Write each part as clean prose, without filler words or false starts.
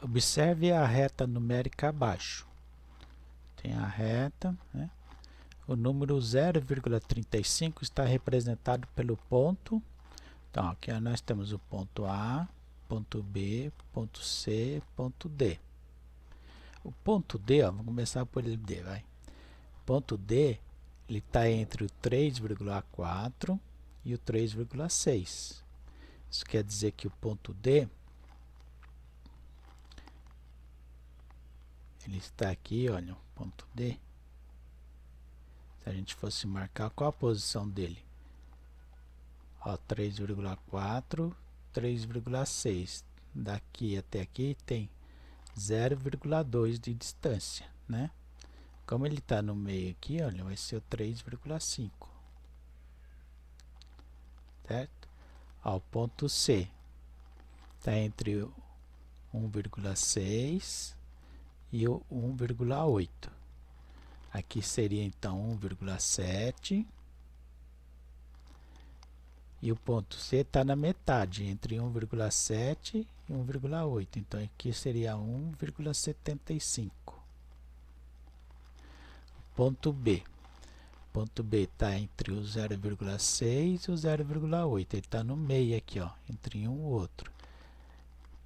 Observe a reta numérica abaixo. Tem a reta, né? O número 0,35 está representado pelo ponto. Então, aqui nós temos o ponto A, ponto B, ponto C, ponto D. O ponto D, ó, vamos começar por ele D, vai. O ponto D, ele está entre o 3,4 e o 3,6. Isso quer dizer que o ponto D, ele está aqui, olha, o ponto D. Se a gente fosse marcar, qual a posição dele? Ó, 3,4, 3,6. Daqui até aqui tem 0,2 de distância, né? Como ele está no meio aqui, olha, vai ser o 3,5. Certo? Ó, o ponto C está entre o 1,6 e o 1,8. Aqui seria então 1,7. E o ponto C está na metade, entre 1,7 e 1,8. Então aqui seria 1,75. Ponto B. Ponto B está entre o 0,6 e o 0,8. Ele está no meio aqui, ó, entre um e o outro.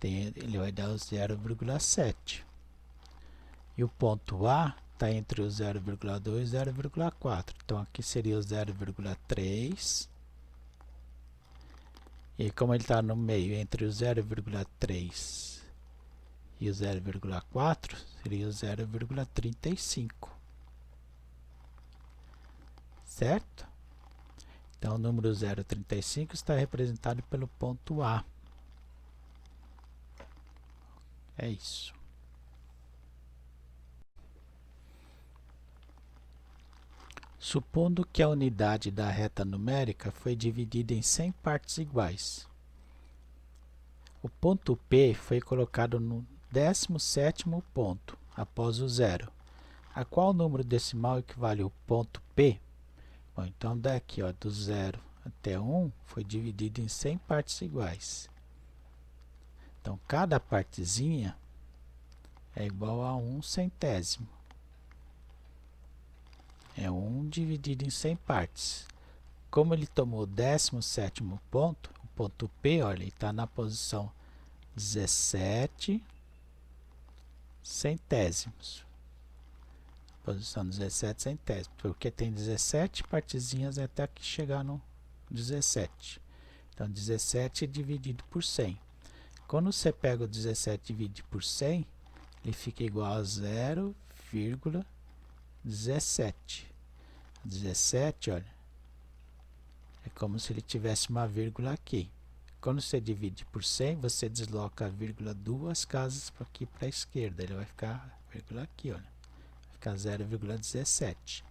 Ele vai dar o 0,7. E o ponto A está entre o 0,2 e o 0,4. Então aqui seria o 0,3. E como ele está no meio entre o 0,3 e o 0,4, seria o 0,35. Certo? Então o número 0,35 está representado pelo ponto A. É isso. Supondo que a unidade da reta numérica foi dividida em 100 partes iguais. O ponto P foi colocado no 17º ponto, após o zero. A qual número decimal equivale o ponto P? Bom, então daqui, ó, do 0 até 1 foi dividido em 100 partes iguais. Então cada partezinha é igual a 1 centésimo. É 1 dividido em 100 partes. Como ele tomou o 17º ponto, o ponto P, olha, ele está na posição 17 centésimos. Posição 17 centésimos, porque tem 17 partezinhas até que chegar no 17. Então, 17 dividido por 100. Quando você pega o 17 e divide por 100, ele fica igual a 0,17. 17, olha, é como se ele tivesse uma vírgula aqui. Quando você divide por 100, você desloca a vírgula duas casas aqui para a esquerda. Ele vai ficar a vírgula aqui, olha. Vai ficar 0,17.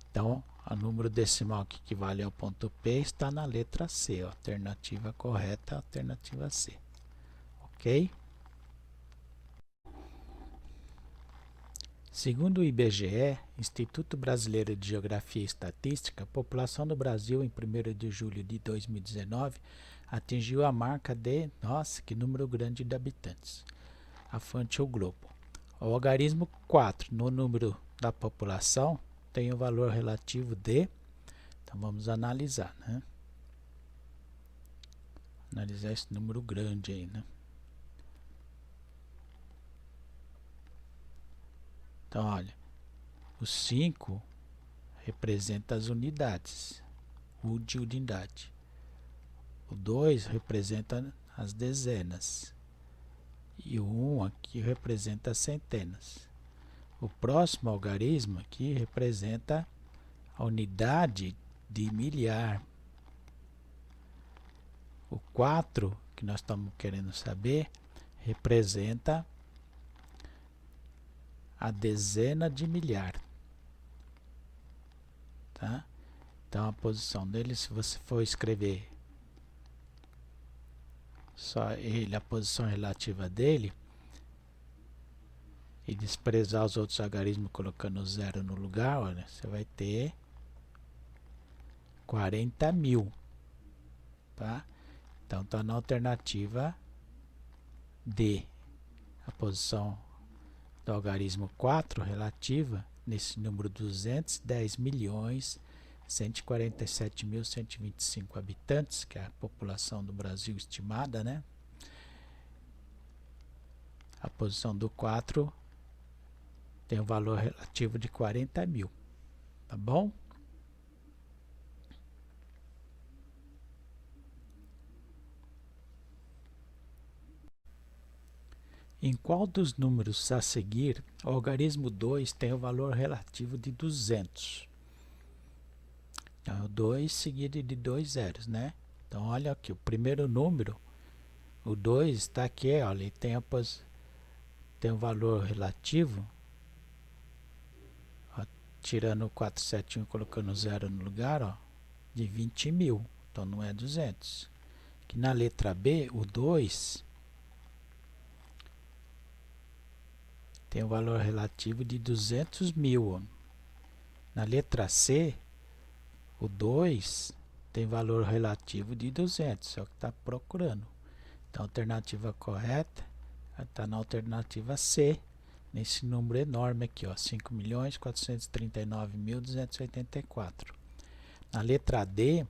Então, o número decimal que equivale ao ponto P está na letra C. Ó, alternativa correta, alternativa C. Ok? Segundo o IBGE, Instituto Brasileiro de Geografia e Estatística, a população do Brasil em 1º de julho de 2019 atingiu a marca de, nossa, que número grande de habitantes. A fonte é o Globo. O algarismo 4 no número da população tem o valor relativo de, então vamos analisar, né? Analisar esse número grande aí, né? Então, olha, o 5 representa as unidades, U de unidade. O 2 representa as dezenas. E o 1 aqui representa as centenas. O próximo algarismo aqui representa a unidade de milhar. O 4, que nós estamos querendo saber, representa a dezena de milhar. Tá? Então a posição dele, se você for escrever só ele, a posição relativa dele, e desprezar os outros algarismos colocando zero no lugar, olha, você vai ter 40.000. Tá? Então está na alternativa D, posição do algarismo 4 relativa nesse número 210.147.125 habitantes, que é a população do Brasil estimada, né? A posição do 4 tem um valor relativo de 40.000, tá bom? Em qual dos números a seguir, o algarismo 2 tem o valor relativo de 200? Então, o 2 seguido de 2 zeros, né? Então, olha aqui, o primeiro número, o 2 está aqui, olha, ele tem o valor relativo, ó, tirando o 471 e colocando 0 no lugar, ó, de 20.000, então não é 200. Aqui na letra B, o 2 tem o valor relativo de 200.000. Na letra C, o 2 tem valor relativo de 200, é o que está procurando. Então, a alternativa correta está na alternativa C, nesse número enorme aqui, ó, 5.439.284. Na letra D,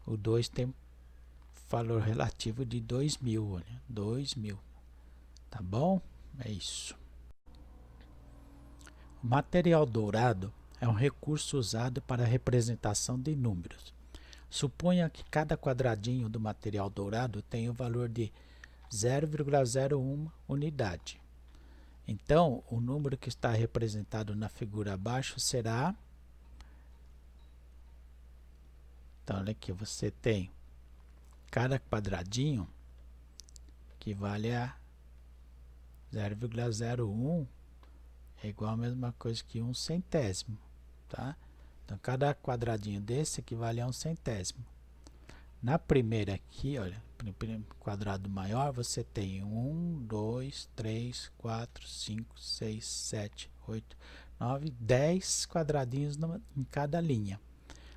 o 2 tem valor relativo de 2.000, olha, 2.000. Tá bom? É isso. O material dourado é um recurso usado para a representação de números. Suponha que cada quadradinho do material dourado tenha o valor de 0,01 unidade. Então, o número que está representado na figura abaixo será... Então, olha aqui, você tem cada quadradinho que vale a 0,01, é igual a mesma coisa que 1 centésimo, tá? Então, cada quadradinho desse equivale a 1 centésimo. Na primeira aqui, olha, no quadrado maior, você tem 1, 2, 3, 4, 5, 6, 7, 8, 9, 10 quadradinhos em cada linha.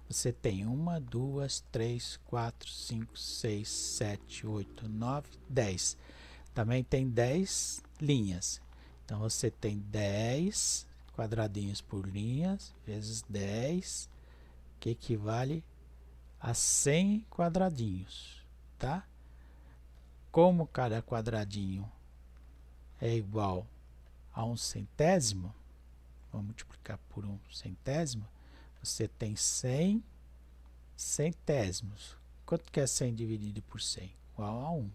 Você tem 1, 2, 3, 4, 5, 6, 7, 8, 9, 10. Também tem 10 linhas. Então, você tem 10 quadradinhos por linhas, vezes 10, que equivale a 100 quadradinhos, tá? Como cada quadradinho é igual a 1 centésimo, vamos multiplicar por 1 centésimo, você tem 100 centésimos. Quanto que é 100 dividido por 100? Igual a 1,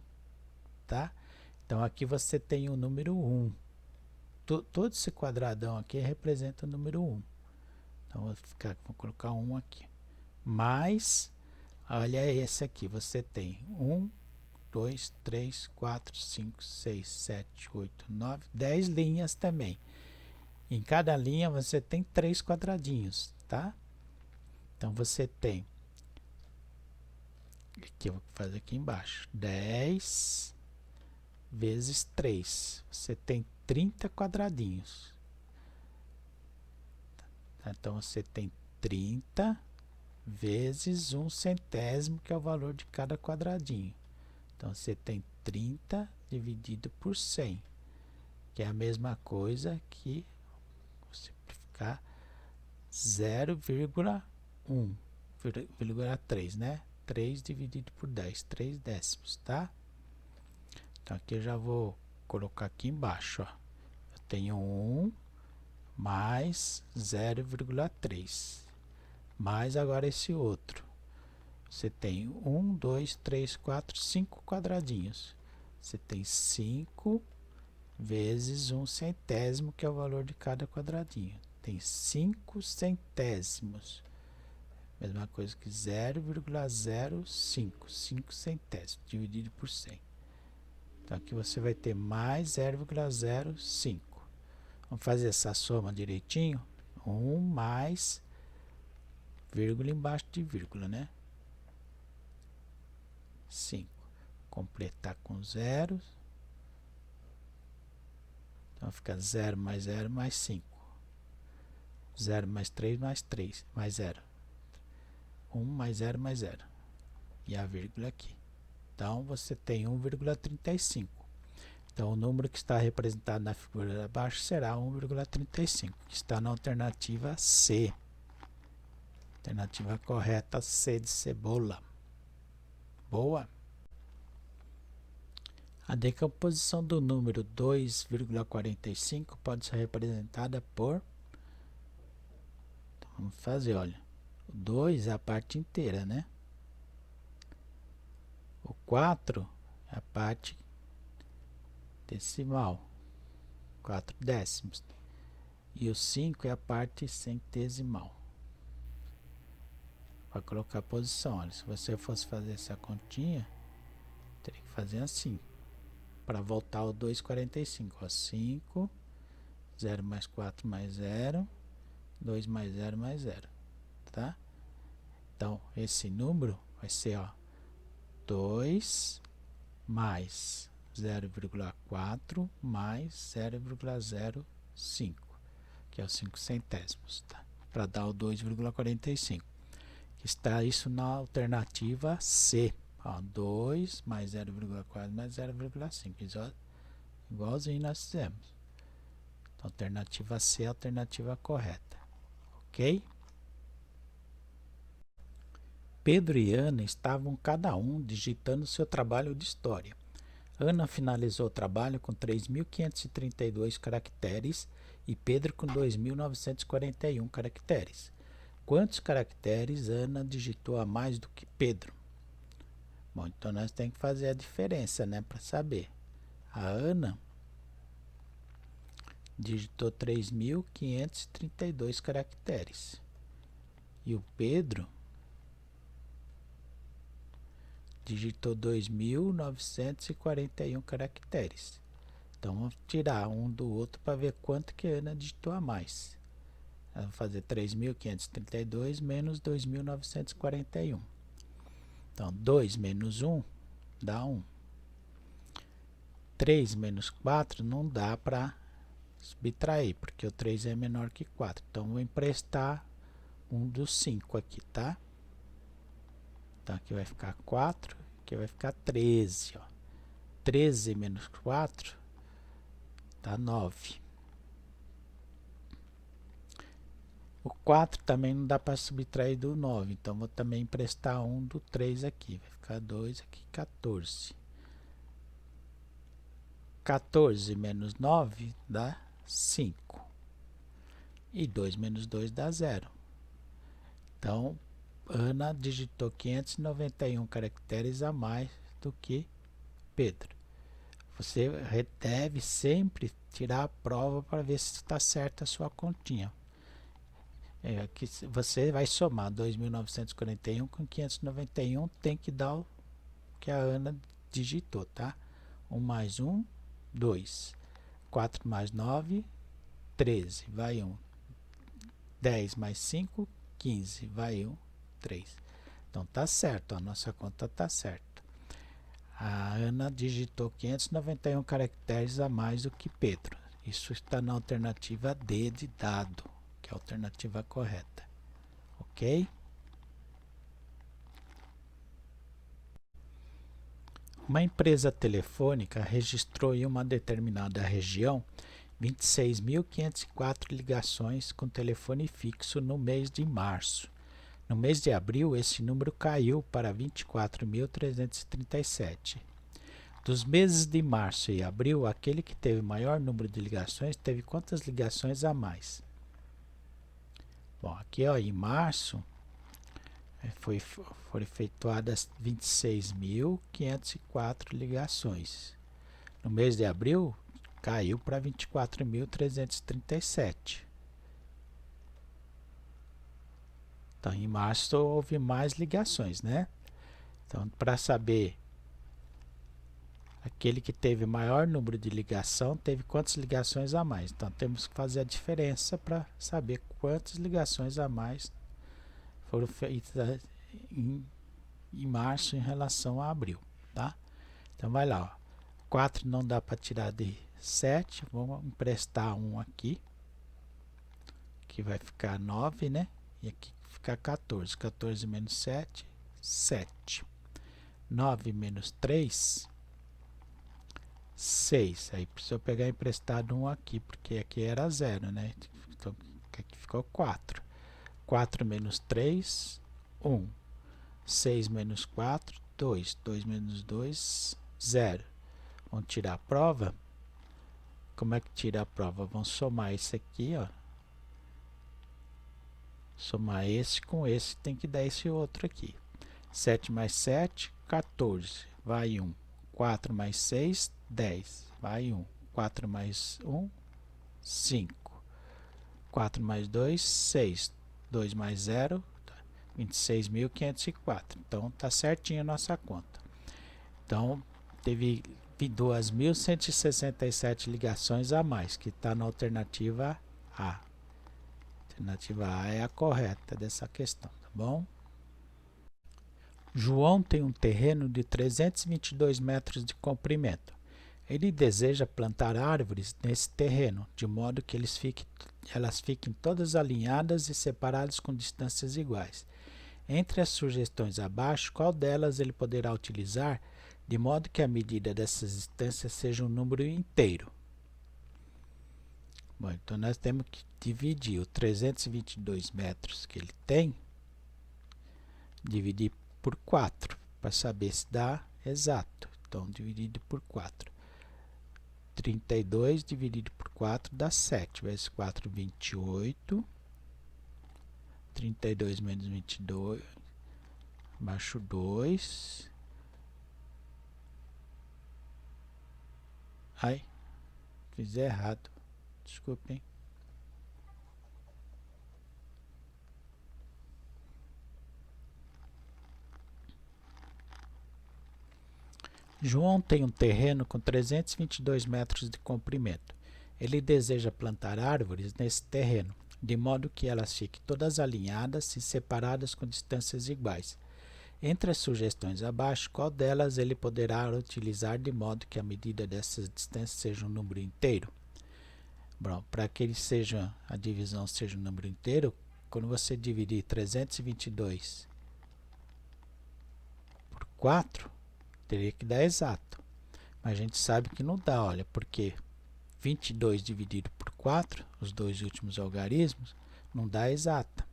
tá? Então, aqui você tem o número 1. Todo esse quadradão aqui representa o número 1. Então, vou colocar 1 aqui. Mais, olha esse aqui, você tem 1, 2, 3, 4, 5, 6, 7, 8, 9, 10 linhas também. Em cada linha você tem 3 quadradinhos, tá? Então, você tem, aqui eu vou fazer aqui embaixo, 10 vezes 3. Você tem 30 quadradinhos. Então, você tem 30 vezes 1 centésimo, que é o valor de cada quadradinho. Então, você tem 30 dividido por 100, que é a mesma coisa que, vou simplificar, 0,1,3, né? 3 dividido por 10, 3 décimos, tá? Então, aqui eu já vou colocar aqui embaixo, ó. Eu tenho 1 mais 0,3, mais agora esse outro. Você tem 1, 2, 3, 4, 5 quadradinhos. Você tem 5 vezes 1 centésimo, que é o valor de cada quadradinho. Tem 5 centésimos. Mesma coisa que 0,05, 5 centésimos, dividido por 100. Então, aqui você vai ter mais 0,05. Vamos fazer essa soma direitinho. 1 mais vírgula embaixo de vírgula, né? 5. Completar com zeros. Então, fica 0 mais 0 mais 5. 0 mais 3 mais 3, mais 0. 1 mais 0 mais 0. E a vírgula aqui. Então, você tem 1,35. Então, o número que está representado na figura abaixo será 1,35, que está na alternativa C. Alternativa correta, C de cebola. Boa! A decomposição do número 2,45 pode ser representada por... Então, vamos fazer, olha. O 2 é a parte inteira, né? O 4 é a parte decimal, 4 décimos. E o 5 é a parte centesimal. Para colocar a posição, olha, se você fosse fazer essa continha, teria que fazer assim. Para voltar ao 2,45, ó, 5, 0 mais 4 mais 0, 2 mais 0 mais 0, tá? Então, esse número vai ser, ó, 2 mais 0,4 mais 0,05, que é os 5 centésimos, tá? Para dar o 2,45. Está isso na alternativa C. Ó, 2 mais 0,4 mais 0,5. Igualzinho nós fizemos. Então, alternativa C é a alternativa correta. Ok? Pedro e Ana estavam cada um digitando seu trabalho de história. Ana finalizou o trabalho com 3.532 caracteres e Pedro com 2.941 caracteres. Quantos caracteres Ana digitou a mais do que Pedro? Bom, então nós temos que fazer a diferença, né, para saber. A Ana digitou 3.532 caracteres. E o Pedro digitou 2.941 caracteres. Então, vamos tirar um do outro para ver quanto que a Ana digitou a mais. Vamos fazer 3.532 menos 2.941. Então, 2 menos 1 dá 1. 3 menos 4 não dá para subtrair, porque o 3 é menor que 4. Então, vou emprestar um dos 5 aqui, tá? Então, aqui vai ficar 4, aqui vai ficar 13. Ó. 13 menos 4 dá 9. O 4 também não dá para subtrair do 9, então vou também emprestar um do 3 aqui. Vai ficar 2 aqui, 14. 14 menos 9 dá 5. E 2 menos 2 dá 0. Então, Ana digitou 591 caracteres a mais do que Pedro. Você deve sempre tirar a prova para ver se está certa a sua continha. Que você vai somar 2.941 com 591, tem que dar o que a Ana digitou, tá? 1 mais 1, 2. 4 mais 9, 13, vai 1. 10 mais 5, 15, vai 1, 3. Então tá certo, a nossa conta tá certa. A Ana digitou 591 caracteres a mais do que Pedro. Isso está na alternativa D de dado, que é a alternativa correta. Ok? Uma empresa telefônica registrou em uma determinada região 26.504 ligações com telefone fixo no mês de março. No mês de abril, esse número caiu para 24.337. Dos meses de março e abril, aquele que teve maior número de ligações teve quantas ligações a mais? Bom, aqui ó, em março foram efetuadas 26.504 ligações. No mês de abril, caiu para 24.337. Então, em março houve mais ligações, né? Então, para saber aquele que teve maior número de ligação, teve quantas ligações a mais. Então, temos que fazer a diferença para saber quantas ligações a mais foram feitas em março em relação a abril, tá? Então, vai lá, ó. 4 não dá para tirar de 7, vamos emprestar um aqui, que vai ficar 9, né? E aqui fica 14. 14 menos 7, 7. 9 menos 3 6. Aí precisou pegar emprestado 1 aqui, porque aqui era 0, né? Então aqui ficou 4. 4 menos 3, 1. 6 menos 4, 2. 2 menos 2, 0. Vamos tirar a prova? Como é que tira a prova? Vamos somar esse aqui, ó. Somar esse com esse, tem que dar esse outro aqui. 7 mais 7, 14. Vai 1. 4 mais 6, 10. Vai 1. 4 mais 1, 5. 4 mais 2, 6. 2 mais 0, 26.504. Então, tá certinho a nossa conta. Então, teve 2.167 ligações a mais, que está na alternativa A. A alternativa A é a correta dessa questão, tá bom? João tem um terreno de 322 metros de comprimento. Ele deseja plantar árvores nesse terreno, de modo que elas fiquem todas alinhadas e separadas com distâncias iguais. Entre as sugestões abaixo, qual delas ele poderá utilizar, de modo que a medida dessas distâncias seja um número inteiro? Bom, então nós temos que dividir o 322 metros que ele tem, dividir por 4, para saber se dá exato. Então, dividido por 4. 32 dividido por 4 dá 7. Vezes 4, 28. 32 menos 22, abaixo 2. Ai, fiz errado. Desculpem. João tem um terreno com 322 metros de comprimento. Ele deseja plantar árvores nesse terreno, de modo que elas fiquem todas alinhadas e separadas com distâncias iguais. Entre as sugestões abaixo, qual delas ele poderá utilizar de modo que a medida dessas distâncias seja um número inteiro? Bom, para que a divisão seja um número inteiro, quando você dividir 322 por 4, teria que dar exato. Mas a gente sabe que não dá, olha, porque 22 dividido por 4, os dois últimos algarismos, não dá exata.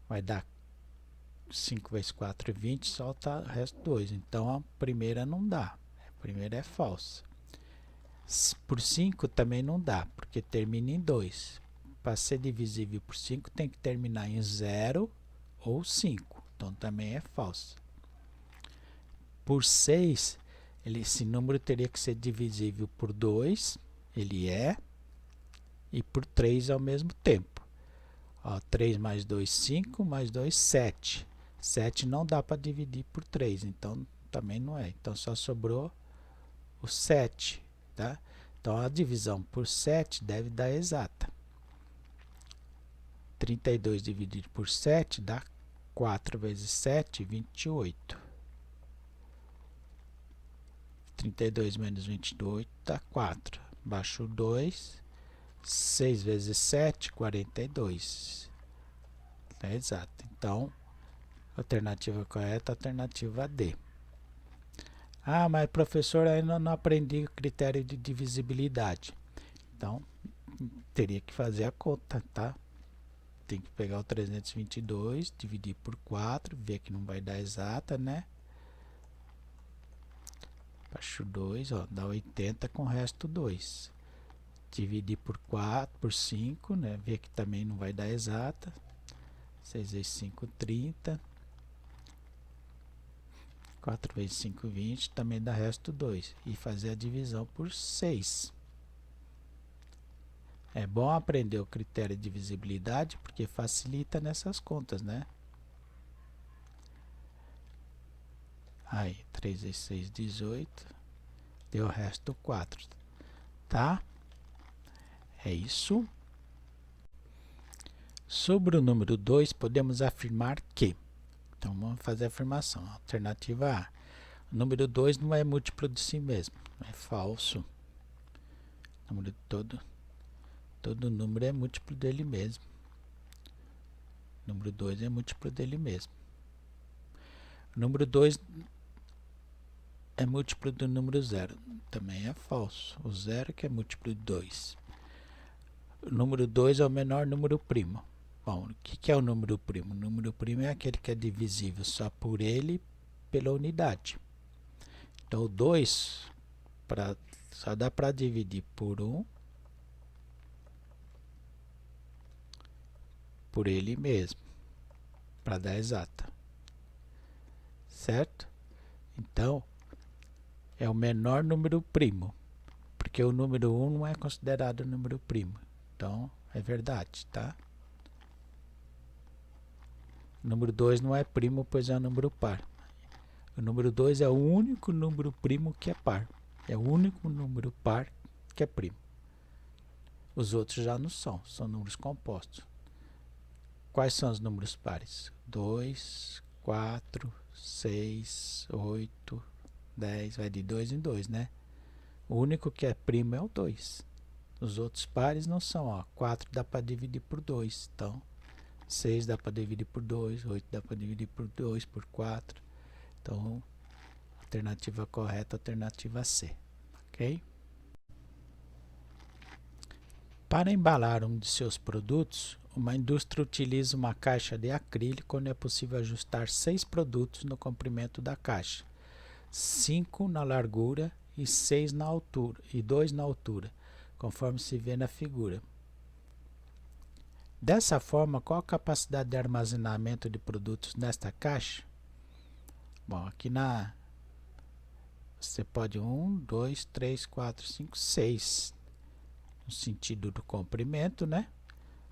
Vai dar 5 vezes 4 é 20, solta o resto 2. Então, a primeira não dá. A primeira é falsa. Por 5 também não dá, porque termina em 2. Para ser divisível por 5, tem que terminar em 0 ou 5. Então, também é falsa. Por 6, esse número teria que ser divisível por 2, ele é, e por 3 ao mesmo tempo. Ó, 3 mais 2, 5, mais 2, 7. 7 não dá para dividir por 3, então também não é. Então só sobrou o 7, tá? Então a divisão por 7 deve dar exata. 32 dividido por 7 dá 4 vezes 7, 28. 32 menos 28 dá 4. Baixo 2. 6 vezes 7, 42. É exato. Então, alternativa correta, alternativa D. Ah, mas professor, ainda não aprendi o critério de divisibilidade. Então, teria que fazer a conta, tá? Tem que pegar o 322, dividir por 4, ver que não vai dar exata, né? Baixo 2, ó, dá 80 com o resto 2. Dividir por 4, por 5, né? Ver que também não vai dar exata. 6 vezes 5, 30. 4 vezes 5, 20. Também dá resto 2. E fazer a divisão por 6. É bom aprender o critério de divisibilidade, porque facilita nessas contas, né? Aí, 3 vezes 6, 18. Deu o resto 4. Tá? É isso. Sobre o número 2, podemos afirmar que... Então, vamos fazer a afirmação. Alternativa A. O número 2 não é múltiplo de si mesmo. É falso. Todo número é múltiplo dele mesmo. O número 2 é múltiplo dele mesmo. O número 2 é múltiplo do número 0. Também é falso. O 0 que é múltiplo de 2. O número 2 é o menor número primo. Bom, o que é o número primo? O número primo é aquele que é divisível só por ele pela unidade. Então, o 2 só dá para dividir por 1 por ele mesmo, para dar exata. Certo? Então, é o menor número primo, porque o número 1 não é considerado número primo. Então, é verdade, tá? O número 2 não é primo, pois é um número par. O número 2 é o único número primo que é par. É o único número par que é primo. Os outros já não são números compostos. Quais são os números pares? 2, 4, 6, 8, 10, vai de 2 em 2, né? O único que é primo é o 2. Os outros pares não são, ó. 4 dá para dividir por 2, então 6 dá para dividir por 2, 8 dá para dividir por 2, por 4. Então, alternativa correta, alternativa C, ok? Para embalar um de seus produtos, uma indústria utiliza uma caixa de acrílico onde é possível ajustar 6 produtos no comprimento da caixa, 5 na largura e 6 na altura, e 2 na altura, conforme se vê na figura. Dessa forma, qual a capacidade de armazenamento de produtos nesta caixa? Bom, aqui você pode 1, 2, 3, 4, 5, 6 no sentido do comprimento, né?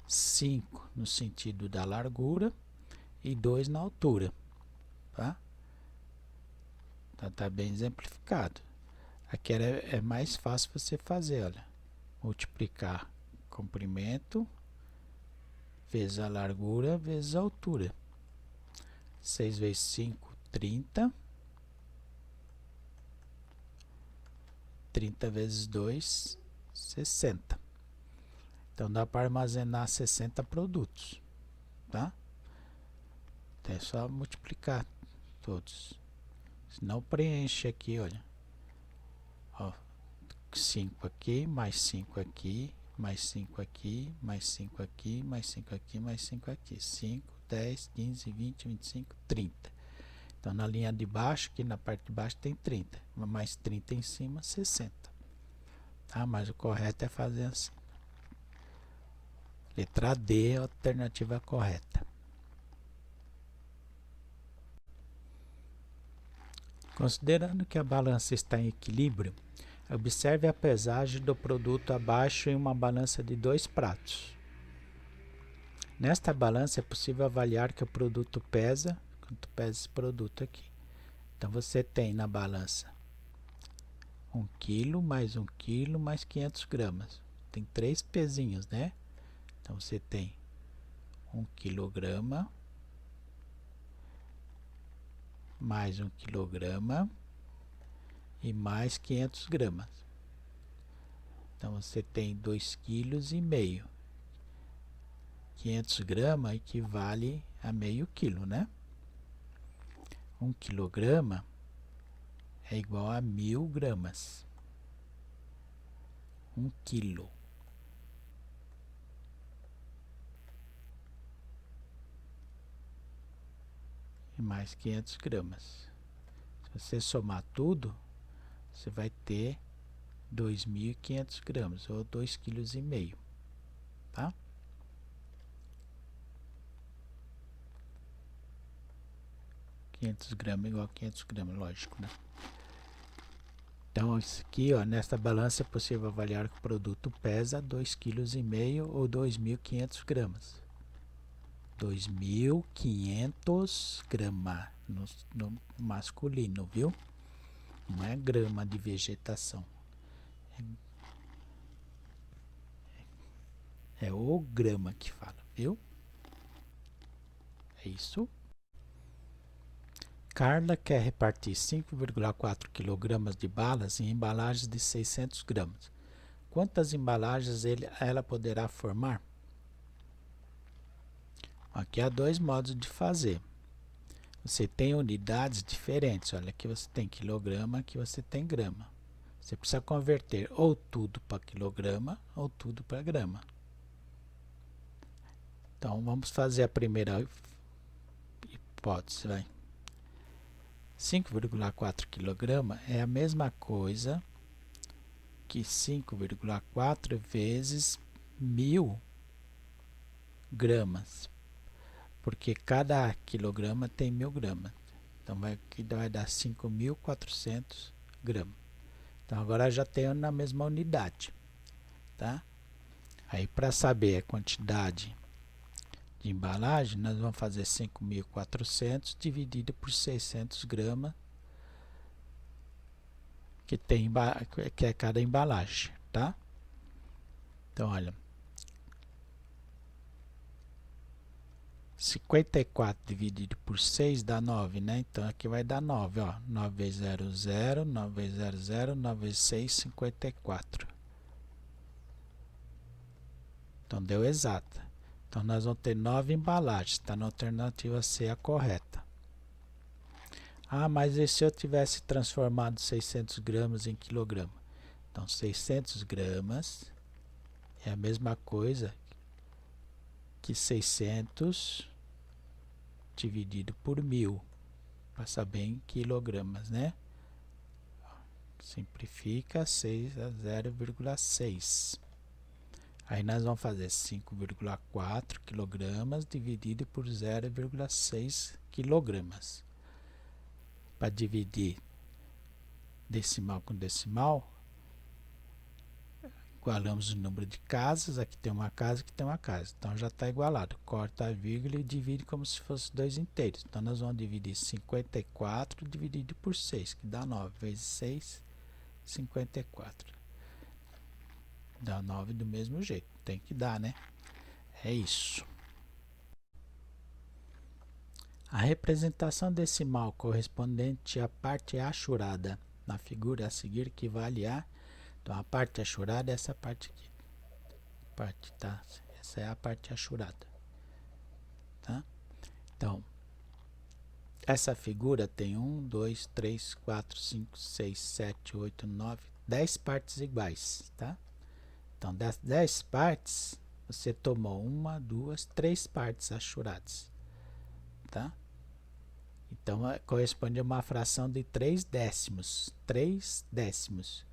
5 no sentido da largura e 2 na altura, tá? Então tá bem exemplificado. Aqui é mais fácil você fazer, olha, multiplicar comprimento vezes a largura vezes a altura. 6 vezes 5, 30. 30 vezes 2, 60. Então dá para armazenar 60 produtos, tá? Então é só multiplicar todos. Senão preenche aqui, olha. Ó, 5 aqui, mais 5 aqui, mais 5 aqui, mais 5 aqui, mais 5 aqui, mais 5 aqui. 5, 10, 15, 20, 25, 30. Então na linha de baixo, aqui na parte de baixo tem 30. Mais 30 em cima, 60. Tá? Mas o correto é fazer assim. Letra D é a alternativa correta. Considerando que a balança está em equilíbrio, observe a pesagem do produto abaixo em uma balança de 2 pratos. Nesta balança é possível avaliar que o produto pesa, quanto pesa esse produto aqui. Então você tem na balança 1 kg mais 1 kg mais 500 gramas. Tem 3 pezinhos, né? Então você tem 1 kg mais 1 kg e mais 500 gramas. Então você tem 2,5 kg. 500 gramas equivale a meio quilo, né? 1 kg é igual a 1000 gramas. 1 quilo. E mais 500 gramas. Se você somar tudo, você vai ter 2.500 gramas, ou 2,5 kg, tá? gramas igual a 500 gramas, lógico, né? Então, isso aqui, ó, nesta balança é possível avaliar que o produto pesa 2,5 kg ou 2.500 gramas. 2.500 gramas no masculino, viu? Não é grama de vegetação. É o grama que fala, viu? É isso. Carla quer repartir 5,4 kg de balas em embalagens de 600 gramas. Quantas embalagens ela poderá formar? Aqui há 2 modos de fazer. você tem unidades diferentes. Olha, aqui você tem quilograma, aqui você tem grama. Você precisa converter ou tudo para quilograma ou tudo para grama. Então, vamos fazer a primeira hipótese. 5,4 kg é a mesma coisa que 5,4 vezes 1000 gramas, porque cada quilograma tem 1000 gramas. Então, aqui vai dar 5.400 gramas. Então, agora já tenho na mesma unidade, tá? Aí, para saber a quantidade de embalagem, nós vamos fazer 5.400 dividido por 600 gramas, que é cada embalagem, tá? Então, olha, 54 dividido por 6 dá 9, né? Então, aqui vai dar 9, ó. 9 vezes 0, 0, 9 vezes 0, 0, 9 vezes 6, 54. Então, deu exata. Então, nós vamos ter 9 embalagens. Está na alternativa C a correta. Ah, mas e se eu tivesse transformado 600 gramas em quilograma? Então, 600 gramas é a mesma coisa que 600 dividido por 1000, para saber em quilogramas, né? Simplifica 6 a 0,6. Aí nós vamos fazer 5,4 kg dividido por 0,6 kg. Para dividir decimal com decimal, igualamos o número de casas. Aqui tem uma casa, aqui tem uma casa. Então já está igualado. Corta a vírgula e divide como se fosse 2 inteiros. Então nós vamos dividir 54 dividido por 6, que dá 9 vezes 6, 54. Dá 9 do mesmo jeito. Tem que dar, né? É isso. A representação decimal correspondente à parte achurada na figura a seguir equivale a... Então, a parte achurada é essa parte aqui. Tá? Essa é a parte achurada. Tá? Então, essa figura tem 1, 2, 3, 4, 5, 6, 7, 8, 9, 10 partes iguais. Tá? Então, das 10 partes, você tomou 1, 2, 3 partes achuradas. Tá? Então, corresponde a uma fração de 3 décimos. 3 décimos.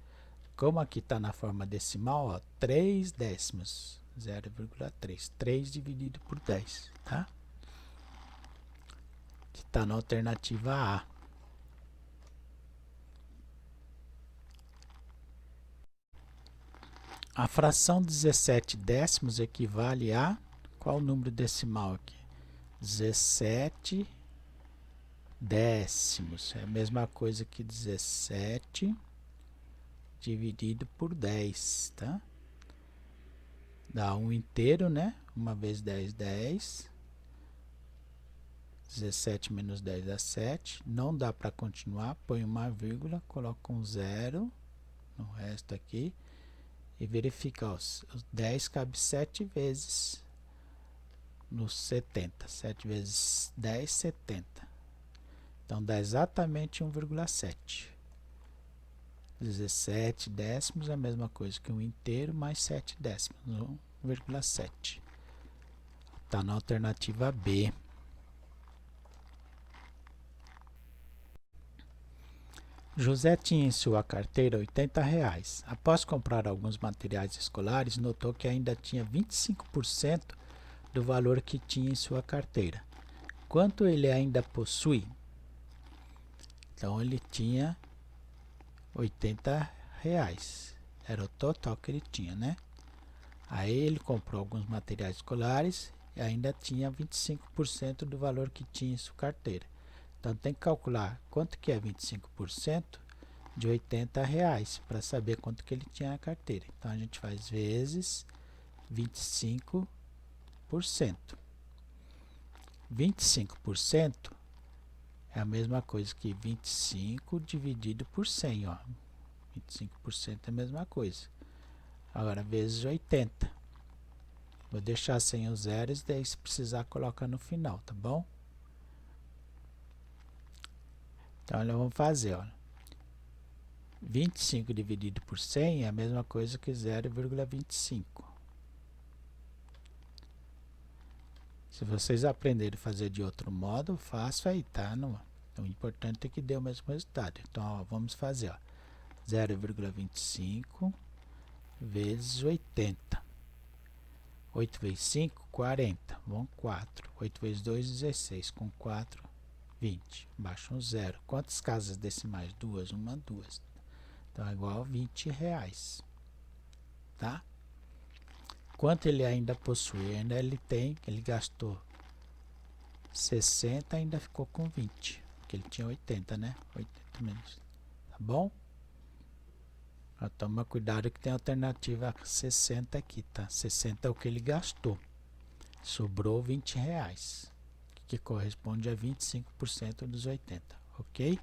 Como aqui está na forma decimal, ó, 3 décimos. 0,3. 3 dividido por 10. Tá? Que está na alternativa A. A fração 17 décimos equivale a... Qual o número decimal aqui? 17 décimos. É a mesma coisa que 17 dividido por 10, tá? Dá 1 inteiro, né? 1 vezes 10, 10. 17 menos 10 dá 7. Não dá para continuar. Põe uma vírgula, coloca um 0 no resto aqui. E verifica, ó, os 10 cabe 7 vezes nos 70. 7 vezes 10, 70. Então, dá exatamente 1,7. 17 décimos é a mesma coisa que 1 inteiro mais 7 décimos, 1,7. Está na alternativa B. José tinha em sua carteira R$ 80. Após comprar alguns materiais escolares, notou que ainda tinha 25% do valor que tinha em sua carteira. Quanto ele ainda possui? Então, ele tinha R$ 80. Era o total que ele tinha, né? Aí ele comprou alguns materiais escolares e ainda tinha 25% do valor que tinha em sua carteira. Então tem que calcular quanto que é 25% de R$ 80 para saber quanto que ele tinha na carteira. Então a gente faz vezes 25%. 25% é a mesma coisa que 25 dividido por 100, ó. 25% é a mesma coisa. Agora, vezes 80. Vou deixar sem os zeros, daí se precisar coloca no final, tá bom? Então, nós vamos fazer, ó. 25 dividido por 100 é a mesma coisa que 0,25. Se vocês aprenderem a fazer de outro modo, faço aí, tá? O importante é que dê o mesmo resultado. Então, ó, vamos fazer, ó, 0,25 vezes 80. 8 vezes 5, 40. Vão 4. 8 vezes 2, 16. Com 4, 20. Baixa um zero. Quantas casas decimais? 2. 1, 2. Então, é igual a 20 reais. Tá? Quanto ele ainda possui? Ainda ele gastou 60, ainda ficou com 20. Porque ele tinha 80, né? 80 menos. Tá bom? Toma cuidado que tem a alternativa 60 aqui, tá? 60 é o que ele gastou. Sobrou 20 reais. Que corresponde a 25% dos 80, ok?